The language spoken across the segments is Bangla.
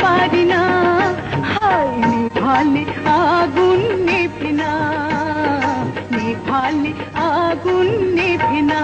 পারি না, হায় নেভালে আগুন নেভে না, নেভালে আগুন নেভে না।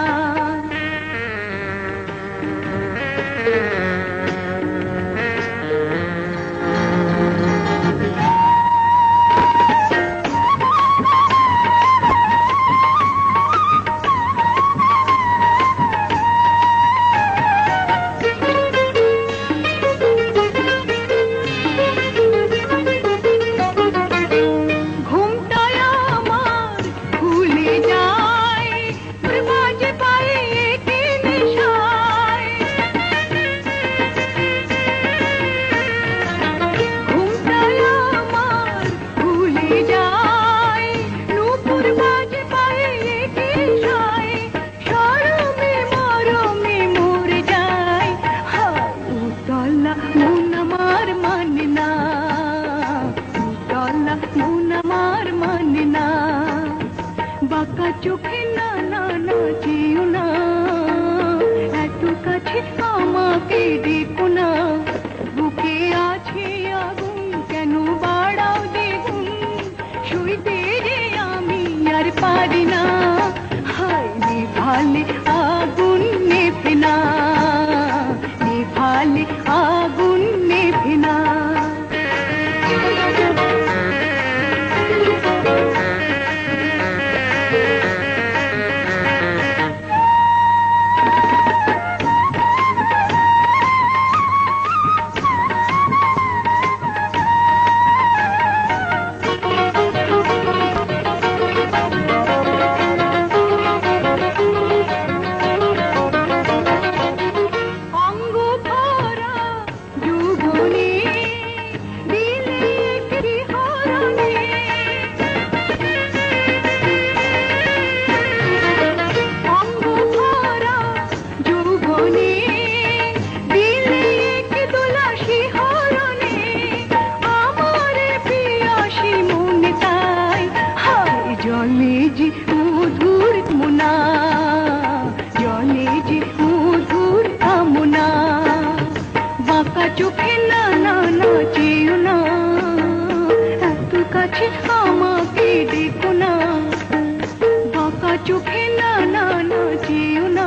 বাঁকা চোখে না না নাচিও না, এত কাছে আমাকে দেখো না, বুকে আছে আগুন কেন বাড়াও দ্বিগুণ, সইতে যে আমি আর পারি না, হায় নেভালে আগুন নেভে না, নেভালে আগুন নেভে না। জলে যে মধুর মোনা, জলে যে মধুর কামনা, বাঁকা চোখে না না নাচিও না, এত কাছে আমাকে দেখো না, বাঁকা চোখে না না নাচিও না।